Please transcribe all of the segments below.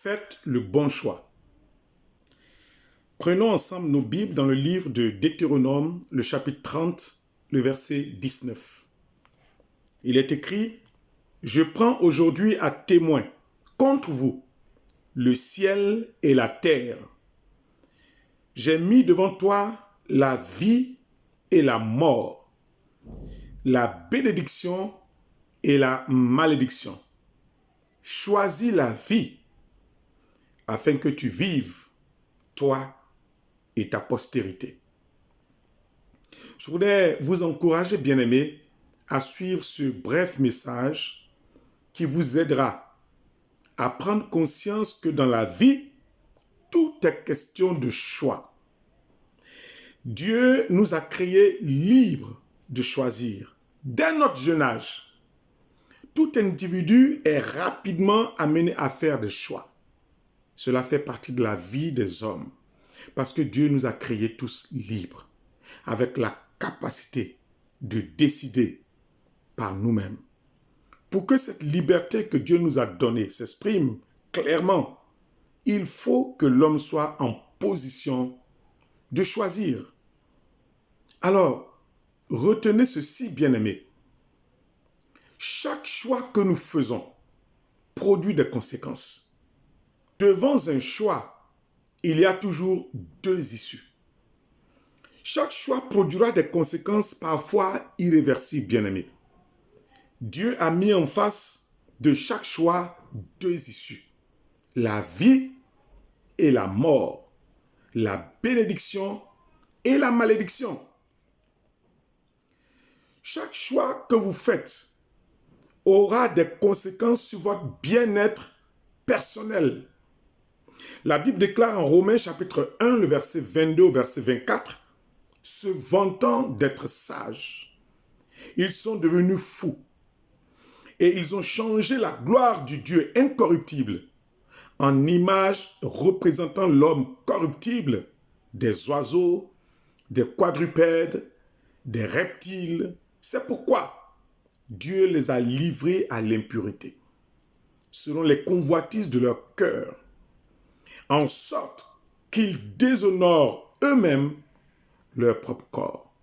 Faites le bon choix. Prenons ensemble nos Bibles dans le livre de Deutéronome, le chapitre 30, le verset 19. Il est écrit « Je prends aujourd'hui à témoin contre vous le ciel et la terre. J'ai mis devant toi la vie et la mort, la bénédiction et la malédiction. Choisis la vie afin que tu vives, toi et ta postérité. » Je voudrais vous encourager, bien-aimés, à suivre ce bref message qui vous aidera à prendre conscience que dans la vie, tout est question de choix. Dieu nous a créés libres de choisir. Dès notre jeune âge, tout individu est rapidement amené à faire des choix. Cela fait partie de la vie des hommes, parce que Dieu nous a créés tous libres, avec la capacité de décider par nous-mêmes. Pour que cette liberté que Dieu nous a donnée s'exprime clairement, il faut que l'homme soit en position de choisir. Alors, retenez ceci, bien-aimés. Chaque choix que nous faisons produit des conséquences. Devant un choix, il y a toujours deux issues. Chaque choix produira des conséquences parfois irréversibles, bien-aimés. Dieu a mis en face de chaque choix deux issues. La vie et la mort. La bénédiction et la malédiction. Chaque choix que vous faites aura des conséquences sur votre bien-être personnel. La Bible déclare en Romains chapitre 1, le verset 22 au verset 24, « Se vantant d'être sages, ils sont devenus fous, et ils ont changé la gloire du Dieu incorruptible en image représentant l'homme corruptible, des oiseaux, des quadrupèdes, des reptiles. C'est pourquoi Dieu les a livrés à l'impureté, selon les convoitises de leur cœur, en sorte qu'ils déshonorent eux-mêmes leur propre corps. »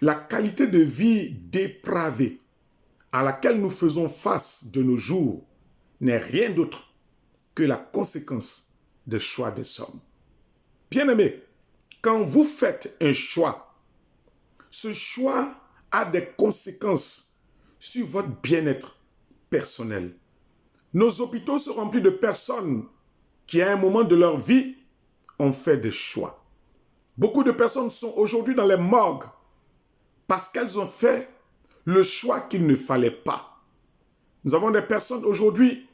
La qualité de vie dépravée à laquelle nous faisons face de nos jours n'est rien d'autre que la conséquence des choix des hommes. Bien-aimés, quand vous faites un choix, ce choix a des conséquences sur votre bien-être personnel. Nos hôpitaux sont remplis de personnes qui, à un moment de leur vie, ont fait des choix. Beaucoup de personnes sont aujourd'hui dans les morgues parce qu'elles ont fait le choix qu'il ne fallait pas. Nous avons des personnes aujourd'hui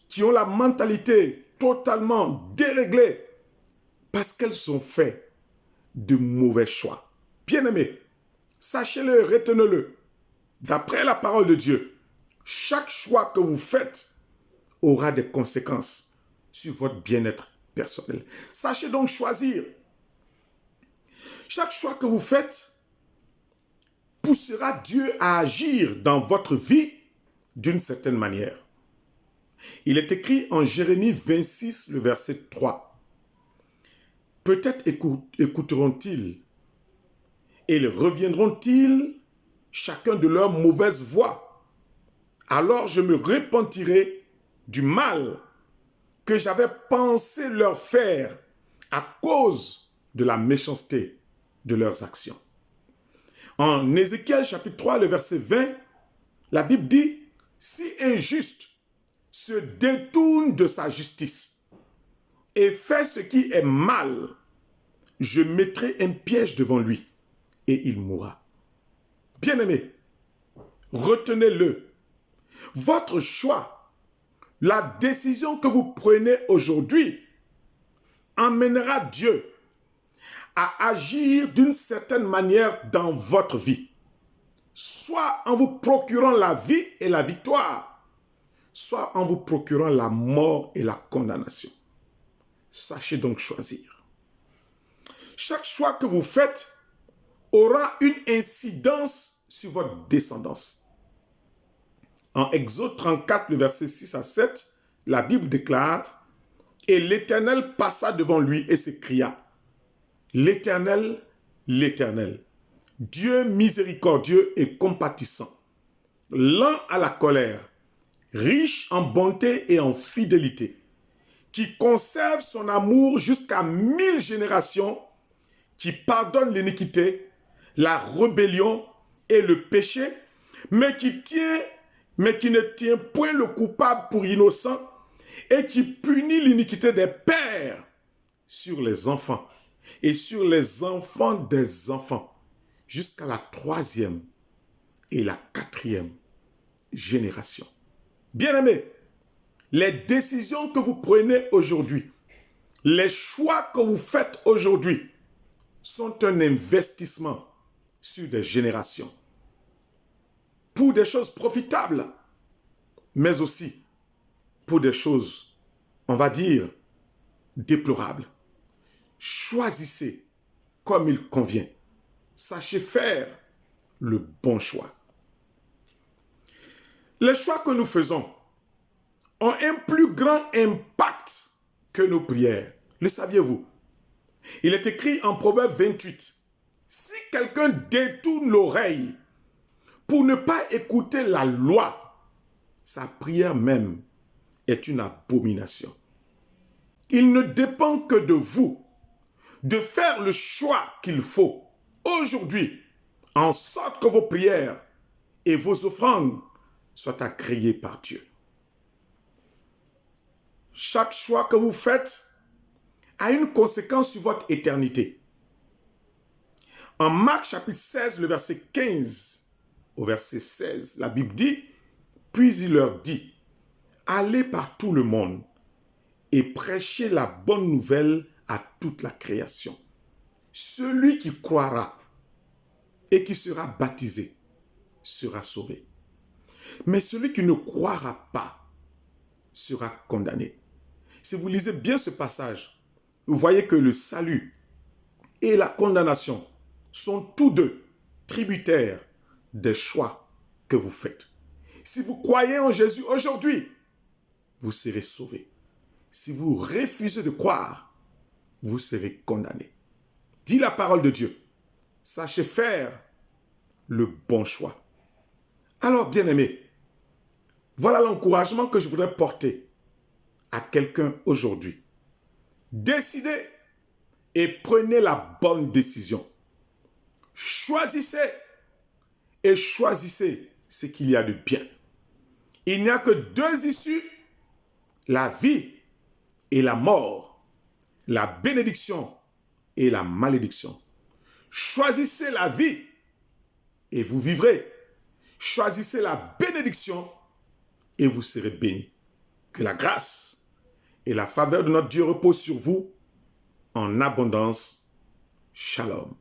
qui ont la mentalité totalement déréglée parce qu'elles ont fait de mauvais choix. Bien-aimés, sachez-le, retenez-le. D'après la parole de Dieu, chaque choix que vous faites aura des conséquences sur votre bien-être personnel. Sachez donc choisir. Chaque choix que vous faites poussera Dieu à agir dans votre vie d'une certaine manière. Il est écrit en Jérémie 26, le verset 3. « Peut-être écouteront-ils et reviendront-ils chacun de leur mauvaise voie. Alors je me repentirai du mal que j'avais pensé leur faire à cause de la méchanceté de leurs actions. » En Ézéchiel chapitre 3, le verset 20, la Bible dit « Si un juste se détourne de sa justice et fait ce qui est mal, je mettrai un piège devant lui et il mourra. » Bien-aimés, retenez-le. Votre choix, la décision que vous prenez aujourd'hui, emmènera Dieu à agir d'une certaine manière dans votre vie. Soit en vous procurant la vie et la victoire, soit en vous procurant la mort et la condamnation. Sachez donc choisir. Chaque choix que vous faites aura une incidence sur votre descendance. En Exode 34, le verset 6 à 7, la Bible déclare Et l'Éternel passa devant lui et s'écria, l'Éternel, l'Éternel, Dieu miséricordieux et compatissant, lent à la colère, riche en bonté et en fidélité, qui conserve son amour jusqu'à 1000 générations, qui pardonne l'iniquité, la rébellion et le péché, mais qui ne tient point le coupable pour innocent, et qui punit l'iniquité des pères sur les enfants et sur les enfants des enfants, jusqu'à la 3e et la 4e génération. Bien-aimés, les décisions que vous prenez aujourd'hui, les choix que vous faites aujourd'hui sont un investissement sur des générations pour des choses profitables, mais aussi pour des choses, on va dire, déplorables. Choisissez comme il convient. Sachez faire le bon choix. Les choix que nous faisons ont un plus grand impact que nos prières. Le saviez-vous? Il est écrit en Proverbe 28, si quelqu'un détourne l'oreille pour ne pas écouter la loi, sa prière même est une abomination. Il ne dépend que de vous de faire le choix qu'il faut aujourd'hui, en sorte que vos prières et vos offrandes soient agréées par Dieu. Chaque choix que vous faites a une conséquence sur votre éternité. En Marc chapitre 16, le verset 15 au verset 16, la Bible dit, puis il leur dit, allez par tout le monde et prêchez la bonne nouvelle à toute la création. Celui qui croira et qui sera baptisé sera sauvé. Mais celui qui ne croira pas sera condamné. Si vous lisez bien ce passage, vous voyez que le salut et la condamnation sont tous deux tributaires des choix que vous faites. Si vous croyez en Jésus aujourd'hui, vous serez sauvés. Si vous refusez de croire, vous serez condamnés. Dit la parole de Dieu. Sachez faire le bon choix. Alors, bien-aimés, voilà l'encouragement que je voudrais porter à quelqu'un aujourd'hui. Décidez et prenez la bonne décision. Choisissez et choisissez ce qu'il y a de bien. Il n'y a que deux issues, la vie et la mort, la bénédiction et la malédiction. Choisissez la vie et vous vivrez. Choisissez la bénédiction et vous serez bénis. Que la grâce et la faveur de notre Dieu reposent sur vous en abondance. Shalom.